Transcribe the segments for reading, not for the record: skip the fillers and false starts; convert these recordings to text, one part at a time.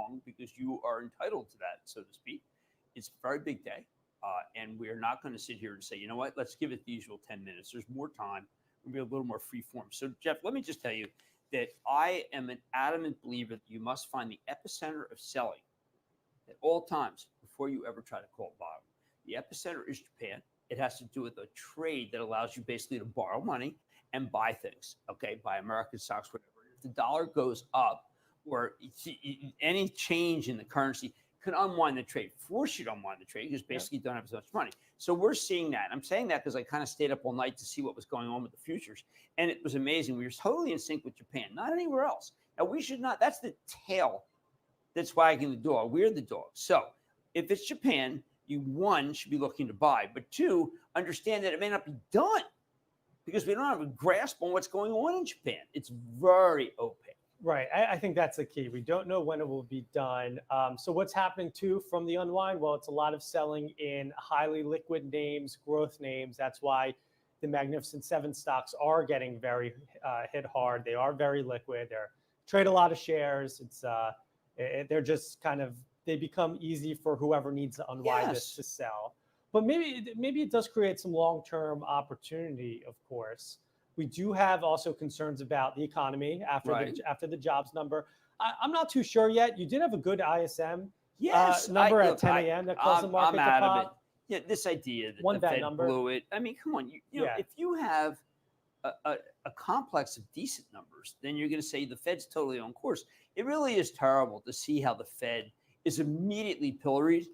long because you are entitled to that, so to speak. It's a very big day. And we're not going to sit here and say, you know what, let's give it the usual 10 minutes. There's more time. We'll be a little more free form. So, Jeff, let me just tell you that I am an adamant believer that you must find the epicenter of selling at all times before you ever try to call bottom. The epicenter is Japan. It has to do with a trade that allows you basically to borrow money and buy things, okay, buy American stocks, whatever. If the dollar goes up or any change in the currency can unwind the trade, force you to unwind the trade because basically you don't have as much money. So we're seeing that. I'm saying that because I kind of stayed up all night to see what was going on with the futures. And it was amazing. We were totally in sync with Japan, not anywhere else. Now, we should not, that's the tail that's wagging the dog. We're the dog. So if it's Japan, you, one, should be looking to buy. But two, understand that it may not be done because we don't have a grasp on what's going on in Japan. It's very opaque. Right. I think that's the key. We don't know when it will be done. So what's happening too from the unwind? Well, it's a lot of selling in highly liquid names, growth names. That's why the Magnificent Seven stocks are getting very hit hard. They are very liquid. They trade a lot of shares. It's they're just kind of, they become easy for whoever needs to unwind this to sell. But maybe it does create some long-term opportunity, of course. We do have also concerns about the economy after the jobs number. I'm not too sure yet. You did have a good ISM number at 10 a.m. that caused the market to pop. Of it. Yeah, this idea that the Fed number. blew it. I mean, come on. You know, if you have a complex of decent numbers, then you're going to say the Fed's totally on course. It really is terrible to see how the Fed is immediately pilloried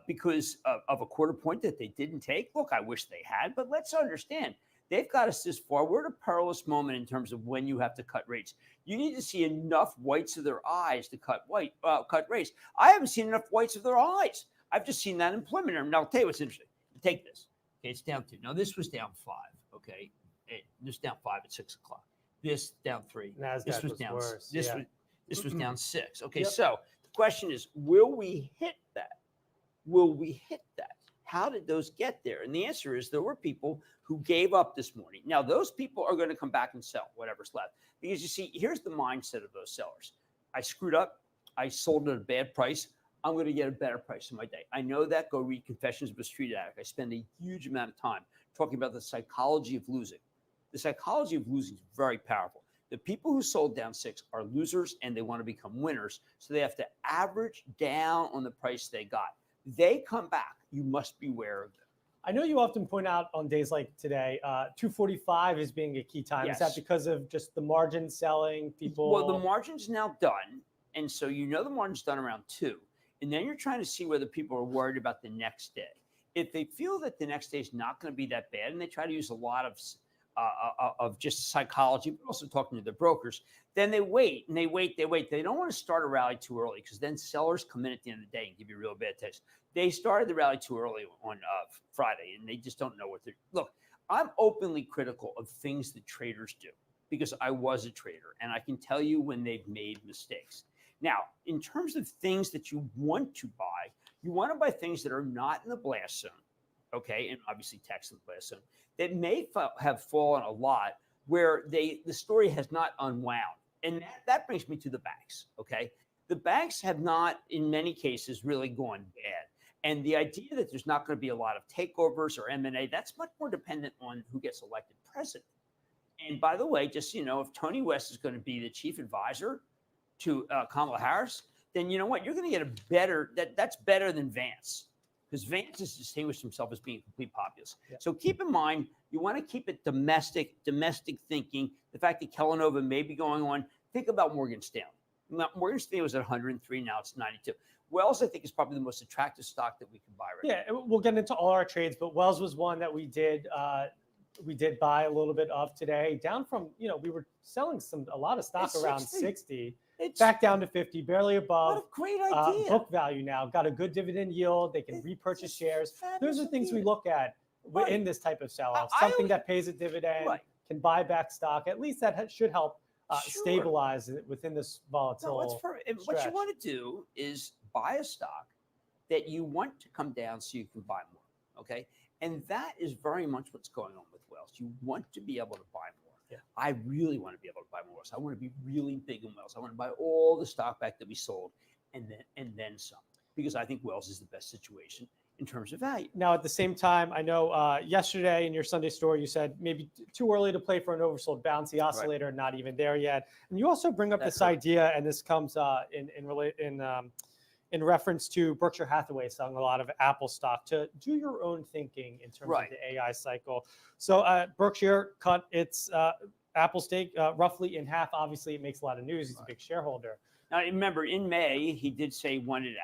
because of a quarter point that they didn't take. Look, I wish they had, but let's understand. They've got us this far. We're at a perilous moment in terms of when you have to cut rates. You need to see enough whites of their eyes to cut rates. I haven't seen enough whites of their eyes. I've just seen that employment number. Now, I'll tell you what's interesting. Take this. Okay, it's down 2. Now, this was down 5. Okay, this down 5 at 6 o'clock. This down 3. NASDAQ this was down. Worse. This was down 6. Okay, so the question is, will we hit that? Will we hit that? How did those get there? And the answer is there were people who gave up this morning. Now, those people are going to come back and sell whatever's left. Because you see, here's the mindset of those sellers. I screwed up. I sold at a bad price. I'm going to get a better price in my day. I know that. Go read Confessions of a Street Addict. I spend a huge amount of time talking about the psychology of losing. The psychology of losing is very powerful. The people who sold down 6 are losers and they want to become winners. So they have to average down on the price they got. They come back. You must beware of them. I know you often point out on days like today, 245 is being a key time. Is that because of just the margin selling people? Well, the margin's now done. And so you know the margin's done around 2. And then you're trying to see whether people are worried about the next day. If they feel that the next day is not going to be that bad, and they try to use a lot of just psychology, but also talking to their brokers, then they wait and they wait. They don't want to start a rally too early because then sellers come in at the end of the day and give you a real bad taste. They started the rally too early on Friday and they just don't know what they're. Look, I'm openly critical of things that traders do because I was a trader and I can tell you when they've made mistakes. Now, in terms of things that you want to buy things that are not in the blast zone, okay, and obviously tech's in the blast zone, that may have fallen a lot where the story has not unwound. And that brings me to the banks, okay? The banks have not, in many cases, really gone bad. And the idea that there's not going to be a lot of takeovers or M&A, that's much more dependent on who gets elected president. And by the way, just, you know, if Tony West is going to be the chief advisor to Kamala Harris, then you know what? You're going to get a better, that's better than Vance. Because Vance has distinguished himself as being a complete populist. Yeah. So keep in mind, you want to keep it domestic thinking. The fact that Kellanova may be going on, think about Morgan Stanley. Now, Morgan Stanley was at 103, now it's 92. Wells, I think, is probably the most attractive stock that we can buy right now. Yeah, we'll get into all our trades, but Wells was one that we did buy a little bit of today, down from, you know, we were selling a lot of stock around 60. It's back down to 50, barely above. What a great idea. Book value now. Got a good diviend yield. They can repurchase shares. Those are things we look at in this type of sell-off. Something that pays a dividend, can buy back stock. At least that should help stabilize it within this volatile stretch. What you want to do is buy a stock that you want to come down so you can buy more, okay? And that is very much what's going on with Wells. You want to be able to buy more. Yeah. I really want to be able to buy more Wells. I want to be really big in Wells. I want to buy all the stock back that we sold. and then some, because I think Wells is the best situation in terms of value. Now, at the same time, I know yesterday in your Sunday story, you said maybe too early to play for an oversold bouncy oscillator, not even there yet. And you also bring up this idea, and this comes in reference to Berkshire Hathaway selling a lot of Apple stock, to do your own thinking in terms of the AI cycle. So Berkshire cut its Apple stake roughly in half. Obviously, it makes a lot of news. He's a big shareholder. Now, remember, in May, he did say he wanted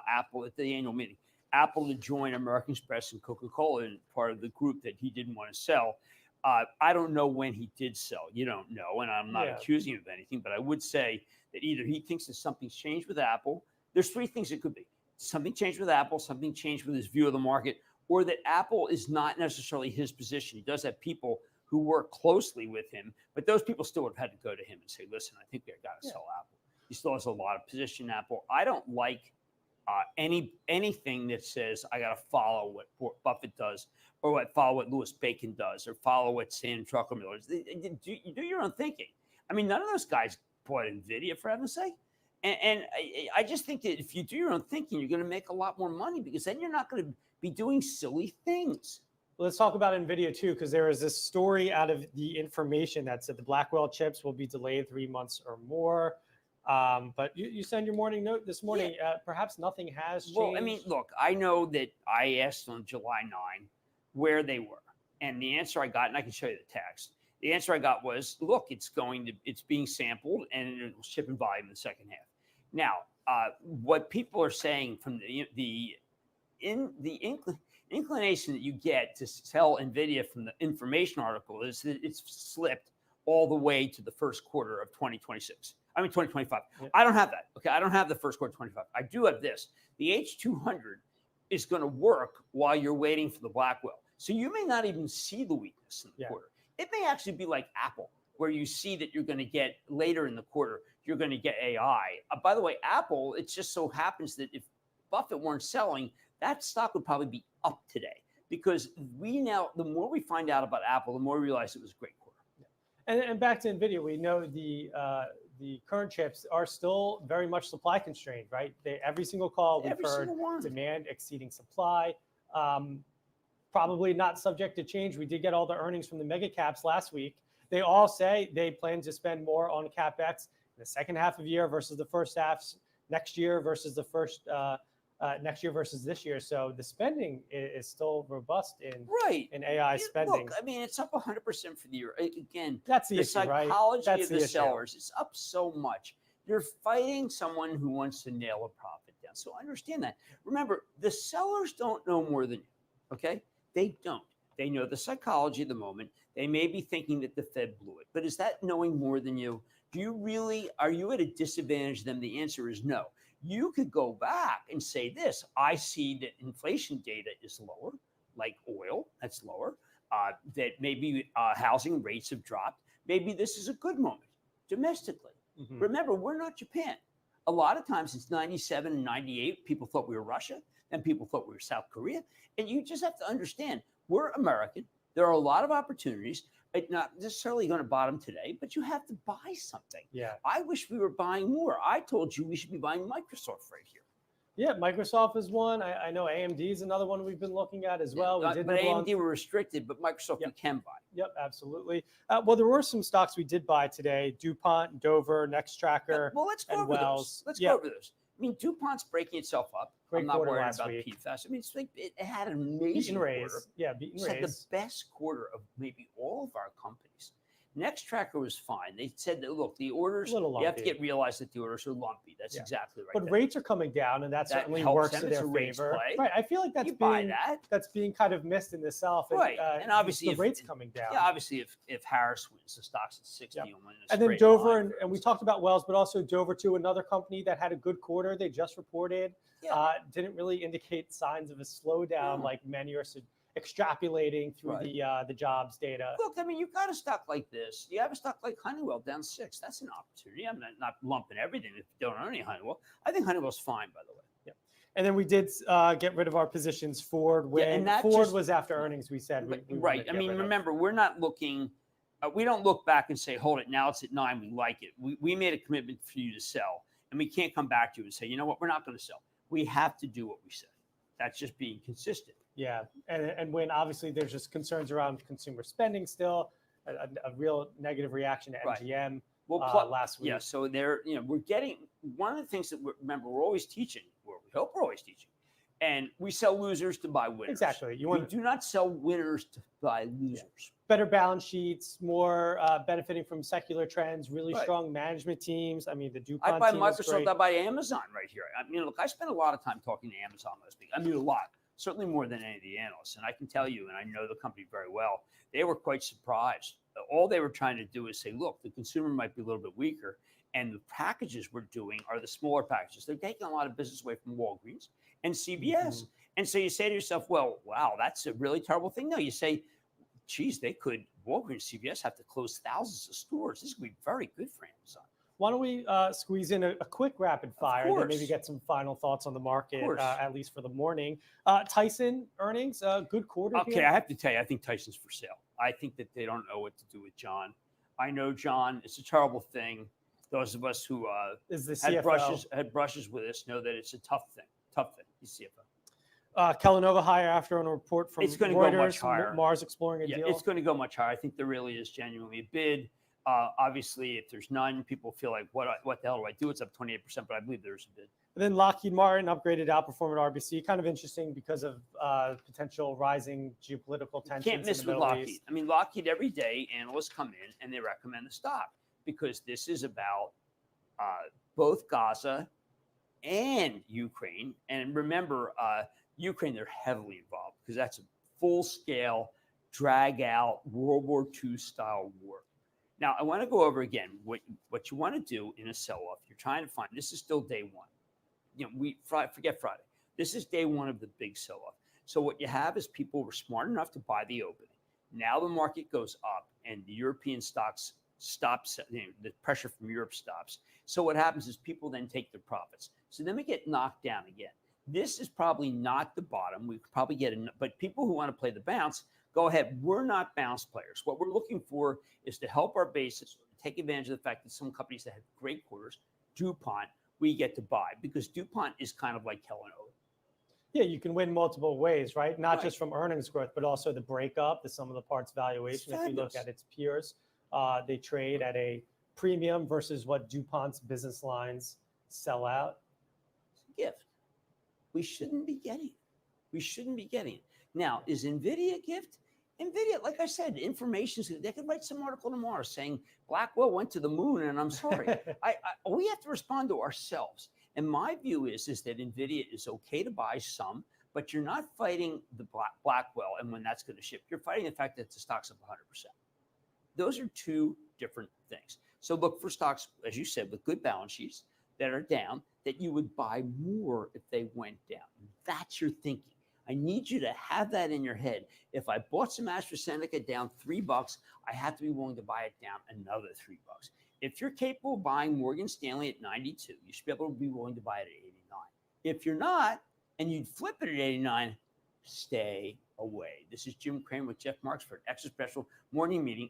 Apple at the annual meeting, Apple to join American Express and Coca-Cola in part of the group that he didn't want to sell. I don't know when he did sell. You don't know, and I'm not accusing him of anything, but I would say that either he thinks that something's changed with Apple. There's three things it could be. Something changed with Apple, something changed with his view of the market, or that Apple is not necessarily his position. He does have people who work closely with him, but those people still would have had to go to him and say, listen, I think we got to sell Apple. He still has a lot of position in Apple. I don't like anything that says I got to follow what Buffett does, or follow what Louis Bacon does, or follow what Sam Druckenmiller does. You do your own thinking. I mean, none of those guys bought Nvidia, for heaven's sake. And I just think that if you do your own thinking, you're going to make a lot more money, because then you're not going to be doing silly things. Let's talk about Nvidia too, because there is this story out of the information that said the Blackwell chips will be delayed 3 months or more. But you send your morning note this morning. Perhaps nothing has changed. Well, I mean, look, I know that I asked on July 9 where they were, and the answer I got, and I can show you the text. The answer I got was, look, it's being sampled, and it will ship in volume in the second half. Now, what people are saying from the inclination that you get to sell Nvidia from the information article is that it's slipped all the way to the first quarter of 2026. I mean, 2025. Yeah. I don't have that. Okay. I don't have the first quarter of 25. I do have this. The H200 is going to work while you're waiting for the Blackwell. So you may not even see the weakness in the quarter. It may actually be like Apple, where you see that you're going to get later in the quarter, you're going to get AI. By the way, Apple, it just so happens that if Buffett weren't selling, that stock would probably be up today, because the more we find out about Apple, the more we realize it was a great quarter. Yeah. And back to Nvidia, we know the current chips are still very much supply constrained, right? Every single call we've heard demand exceeding supply. Probably not subject to change. We did get all the earnings from the mega caps last week. They all say they plan to spend more on CapEx in the second half of the year versus the first half, next year versus next year versus this year. So the spending is still robust in AI spending. Look, I mean, it's up 100% for the year. Again, that's the issue, psychology right? of the sellers is up so much. You're fighting someone who wants to nail a profit down. So understand that. Remember, the sellers don't know more than you, okay? They don't. They know the psychology of the moment. They may be thinking that the Fed blew it, but is that knowing more than you? Are you at a disadvantage to them? The answer is no. You could go back and say this: I see that inflation data is lower, like oil, that's lower, that maybe housing rates have dropped. Maybe this is a good moment domestically. Mm-hmm. Remember, we're not Japan. A lot of times it's 97 and 98. People thought we were Russia, and people thought we were South Korea. And you just have to understand, we're American. There are a lot of opportunities. It's not necessarily going to bottom today, but you have to buy something. Yeah. I wish we were buying more. I told you we should be buying Microsoft right here. Yeah, Microsoft is one. I know AMD is another one we've been looking at as well. But AMD were restricted, but Microsoft we can buy. Yep, absolutely. Well, there were some stocks we did buy today: DuPont, Dover, Nextracker, well, let's go and over Wells. Let's go over those. I mean, DuPont's breaking itself up. Great I'm not quarter worried last about week. PFAS. I mean, it's like it had an amazing quarter. Yeah, beat and raise. It's had the best quarter of maybe all of our companies. Nextracker was fine. They said that, look, the orders, you have to realize that the orders are lumpy. That's exactly right. But rates are coming down, and that certainly works to their favor. Right. I feel like that's being kind of missed in the South. Right. And obviously, the rates coming down. Yeah, obviously, if Harris wins, the stock's at 60. And then Dover, and we talked about Wells, but also Dover, too, another company that had a good quarter. They just reported. Didn't really indicate signs of a slowdown like many are extrapolating through the jobs data. Look, I mean, you've got a stock like this. You have a stock like Honeywell down 6. That's an opportunity. I'm not lumping everything if you don't own any Honeywell. I think Honeywell's fine, by the way. Yeah. And then we did get rid of our positions Ford when Ford was after earnings. We said we right. I mean, remember, we're not looking. We don't look back and say, hold it, now it's at 9. We like it. We made a commitment for you to sell. And we can't come back to you and say, you know what, we're not going to sell. We have to do what we said. That's just being consistent. Yeah, and when obviously there's just concerns around consumer spending still, a real negative reaction to MGM last week. Yeah, so we're getting one of the things that remember we're always teaching, or we hope we're always teaching, and we sell losers to buy winners. Exactly. We do not sell winners to buy losers. Yeah. Better balance sheets, more benefiting from secular trends, really strong management teams. I mean, the DuPont I buy team Microsoft, I buy Amazon right here. I mean, look, I spent a lot of time talking to Amazon last week. I mean, a lot, certainly more than any of the analysts. And I can tell you, and I know the company very well, they were quite surprised. All they were trying to do is say, look, the consumer might be a little bit weaker, and the packages we're doing are the smaller packages. They're taking a lot of business away from Walgreens and CVS. Mm-hmm. And so you say to yourself, well, wow, that's a really terrible thing. No, you say, geez, Walgreens, CVS have to close thousands of stores. This is going to be very good for Amazon. Why don't we squeeze in a quick rapid fire and then maybe get some final thoughts on the market, at least for the morning. Tyson earnings, good quarter. Okay, here. I have to tell you, I think Tyson's for sale. I think that they don't know what to do with John. I know John, it's a terrible thing. Those of us who had brushes with us know that it's a tough thing. He's CFO. Kellanova higher after on a report from it's going to Reuters, go much higher. Mars exploring a deal. It's going to go much higher. I think there really is genuinely a bid. Obviously, if there's none, people feel like, what the hell do I do? It's up 28%, but I believe there's a bid. And then Lockheed Martin upgraded outperforming RBC. Kind of interesting because of potential rising geopolitical tensions. Can't miss with Lockheed. East. I mean, Lockheed, every day, analysts come in and they recommend the stock because this is about both Gaza and Ukraine. And remember, Ukraine, they're heavily involved because that's a full-scale, drag-out World War II style war. Now, I want to go over again what you want to do in a sell-off. You're trying to find, this is still day one. Forget Friday. This is day one of the big sell-off. So what you have is people were smart enough to buy the opening. Now the market goes up and the European stocks stops, the pressure from Europe stops. So what happens is people then take their profits. So then we get knocked down again. This is probably not the bottom. We could probably get but people who want to play the bounce, go ahead. We're not bounce players. What we're looking for is to help our basis, take advantage of the fact that some companies that have great quarters, DuPont, we get to buy because DuPont is kind of like Kellanova. Yeah, you can win multiple ways, right? Not just from earnings growth, but also the breakup, the sum of the parts valuation. If you look at its peers, they trade at a premium versus what DuPont's business lines sell out. It's a gift. We shouldn't be getting it. Now, is Nvidia a gift? Nvidia, like I said, they could write some article tomorrow saying Blackwell went to the moon, and I'm sorry. We have to respond to ourselves. And my view is that Nvidia is okay to buy some, but you're not fighting the Blackwell and when that's going to ship. You're fighting the fact that the stock's up 100%. Those are two different things. So look for stocks, as you said, with good balance sheets that are down, that you would buy more if they went down. That's your thinking. I need you to have that in your head. If I bought some AstraZeneca down $3, I have to be willing to buy it down another $3. If you're capable of buying Morgan Stanley at 92, you should be able to be willing to buy it at 89. If you're not, and you'd flip it at 89, stay away. This is Jim Cramer with Jeff Marks for an extra special morning meeting.